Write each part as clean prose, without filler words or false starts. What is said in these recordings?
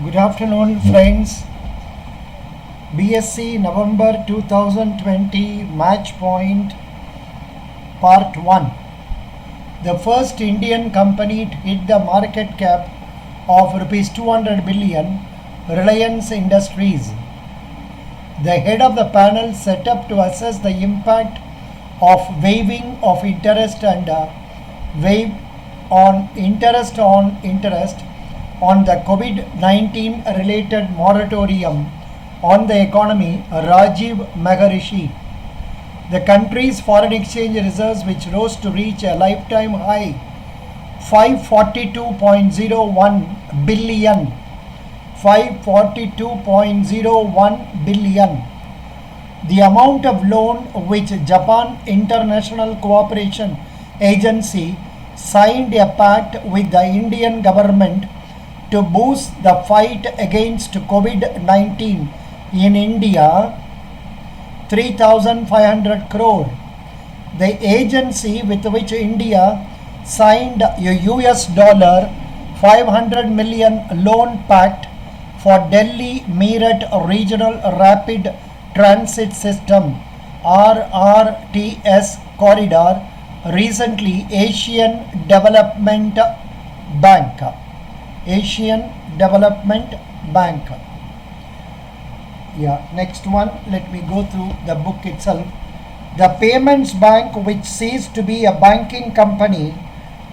Good afternoon, friends. BSc November 2020 Match Point Part 1. The first Indian company to hit the market cap of rupees 200 billion, Reliance Industries. The head of the panel set up to assess the impact of waiving of interest and waive on interest on the COVID-19 related moratorium on the economy, Rajiv Maharishi. The country's foreign exchange reserves, which rose to reach a lifetime high 542.01 billion. 542.01 billion. The amount of loan which Japan International Cooperation Agency signed a pact with the Indian government to boost the fight against COVID-19 in India, 3,500 crore. The agency with which India signed a US dollar 500 million loan pact for Delhi Meerut Regional Rapid Transit System RRTS corridor, recently Asian Development Bank. Next one, let me go through the book itself. The Payments Bank, which ceased to be a banking company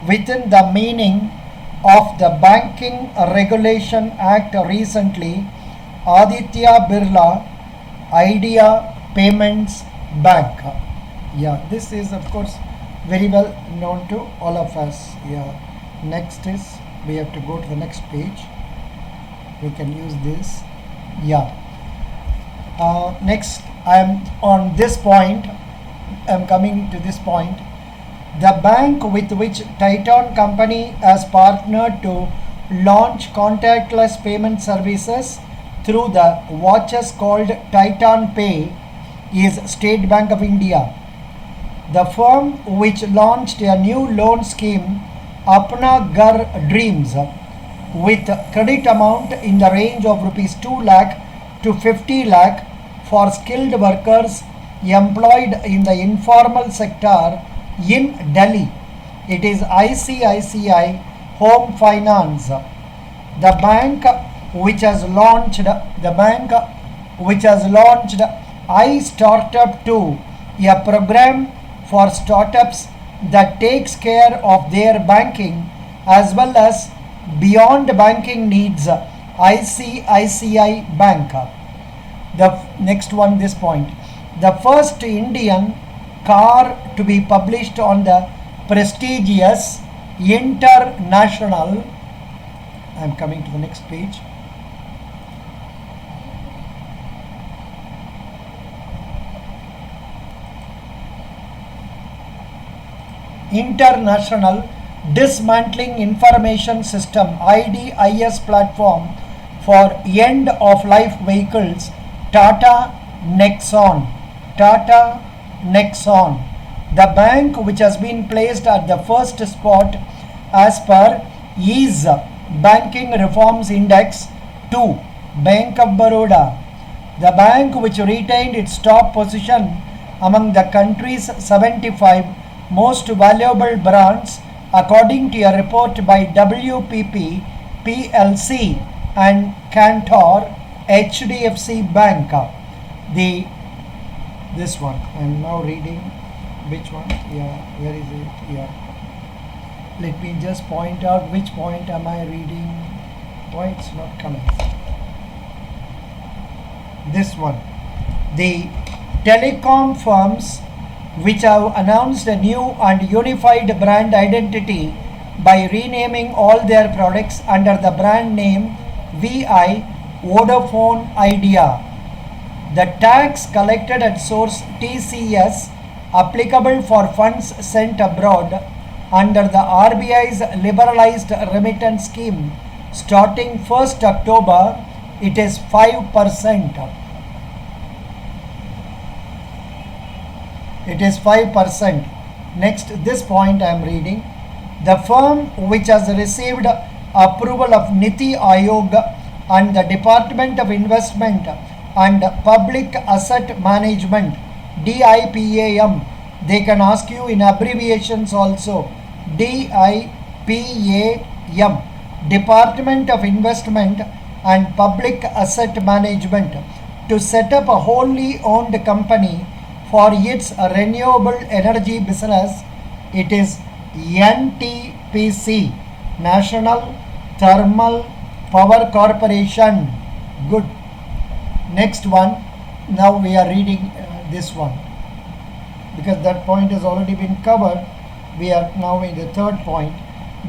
within the meaning of the Banking Regulation Act recently, Aditya Birla Idea Payments Bank. This is of course very well known to all of us. Next is, we have to go to the next page. We can use this. Next, I am on this point. I am coming to this point. The bank with which Titan Company has partnered to launch contactless payment services through the watches called Titan Pay is State Bank of India. The firm which launched a new loan scheme, Apna Ghar Dreams, with credit amount in the range of rupees 2 lakh to 50 lakh for skilled workers employed in the informal sector in Delhi. It is ICICI Home Finance. The bank which has launched iStartup 2, a program for startups that takes care of their banking as well as beyond banking needs, ICICI Bank. The next one, this point. The first Indian car to be published on the prestigious International, I am coming to the next page. International Dismantling Information System IDIS platform for end of life vehicles, Tata Nexon. The bank which has been placed at the first spot as per Ease Banking Reforms Index 2, Bank of Baroda. The bank which retained its top position among the country's 75 most valuable brands according to a report by WPP PLC and Cantor HDFC Bank. This one I am now reading. Which one? Where is it? Let me just point out which point am I reading. Why it's not coming? This one. The telecom firms which have announced a new and unified brand identity by renaming all their products under the brand name VI Vodafone Idea. The tax collected at source TCS applicable for funds sent abroad under the RBI's liberalized remittance scheme starting 1st October, it is 5%. It is 5%. Next, this point I am reading. The firm which has received approval of Niti Aayog and the Department of Investment and Public Asset Management, DIPAM. They can ask you in abbreviations also. DIPAM, Department of Investment and Public Asset Management, to set up a wholly owned company for its renewable energy business. It is NTPC, National Thermal Power Corporation. Good. Next one. Now we are reading this one, because that point has already been covered. We are now in the third point.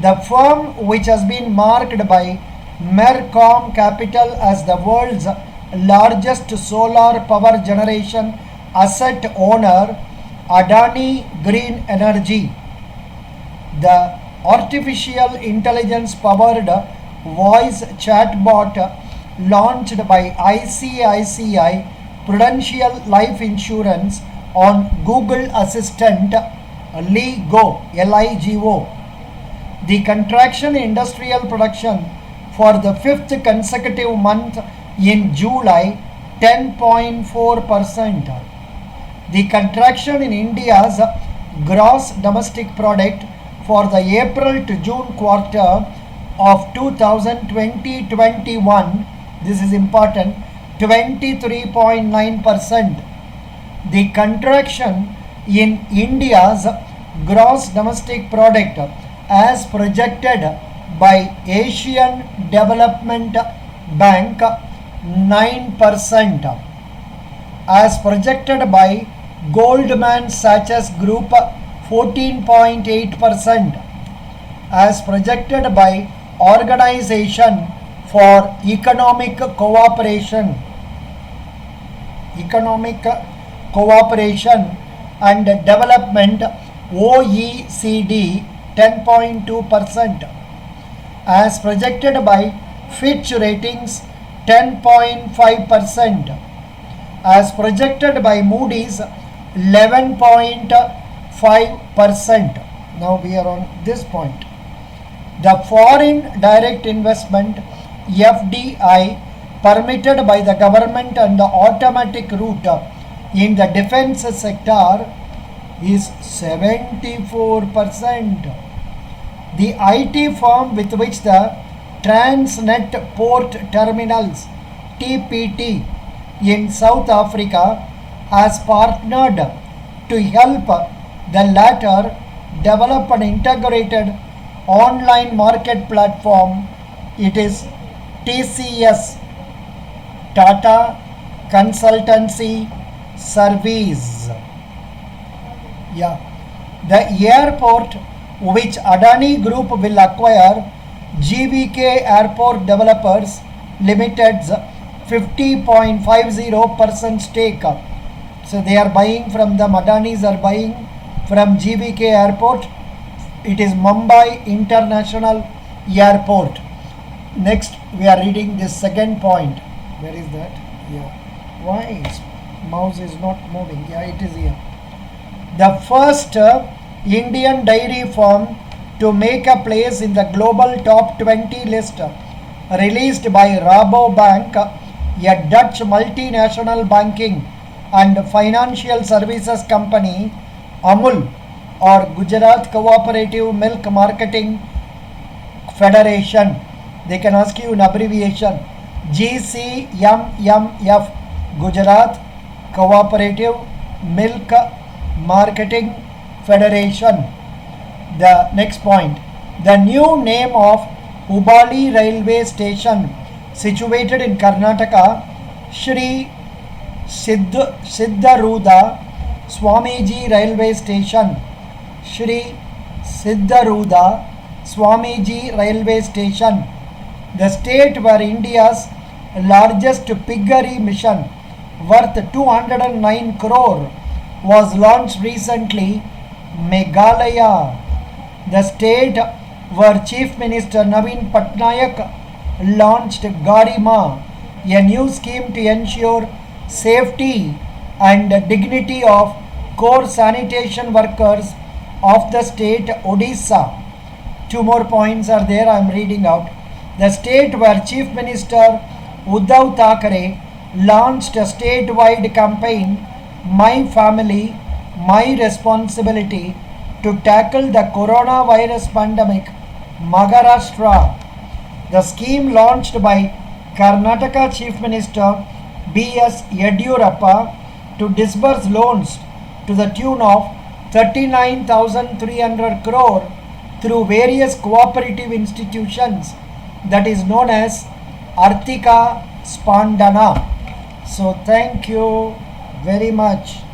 The firm, which has been marked by Mercom Capital as the world's largest solar power generation asset owner, Adani Green Energy. The artificial intelligence powered voice chatbot launched by ICICI Prudential Life Insurance on Google Assistant LIGO, LIGO. The contraction in industrial production for the fifth consecutive month in July, 10.4%. The contraction in India's gross domestic product for the April to June quarter of 2020-21, this is important, 23.9%. The contraction in India's gross domestic product as projected by Asian Development Bank, 9%. As projected by Goldman Sachs Group, 14.8%. As projected by Organization for Economic Cooperation and Development, OECD, 10.2%. As projected by Fitch Ratings, 10.5%. As projected by Moody's, 11.5%. Now we are on this point. The foreign direct investment, FDI, permitted by the government and the automatic route in the defense sector is 74%. The IT firm with which the Transnet Port Terminals, TPT, in South Africa has partnered to help the latter develop an integrated online market platform. It is TCS, Tata Consultancy Service. Yeah. The airport which Adani Group will acquire, GVK Airport Developers Limited's 50.50% stake. So they are buying from them, Adanis are buying from GVK Airport. It is Mumbai International Airport. Next we are reading this second point. Where is that? Yeah. Why mouse is not moving? Yeah, it is here. The first Indian dairy firm to make a place in the global top 20 list, released by Rabobank, a Dutch multinational banking and financial services company, Amul, or Gujarat Cooperative Milk Marketing Federation. They can ask you in abbreviation, GCMMF, Gujarat Cooperative Milk Marketing Federation. The next point, the new name of Hubali Railway Station, situated in Karnataka, Shri Siddharuda Swamiji Railway Station. Shri Siddharuda Swamiji Railway Station. The state where India's largest piggery mission, worth 209 crore, was launched recently, Meghalaya. The state where Chief Minister Naveen Patnaik launched Garima, a new scheme to ensure safety and dignity of core sanitation workers of the state, Odisha. Two more points are there, I am reading out. the state where Chief Minister Uddhav Thackeray launched a statewide campaign, My Family, My Responsibility, to tackle the coronavirus pandemic. Maharashtra. The scheme launched by Karnataka Chief Minister B.S. Yediyurappa to disburse loans to the tune of 39,300 crore through various cooperative institutions, that is known as Arthika Spandana. So thank you very much.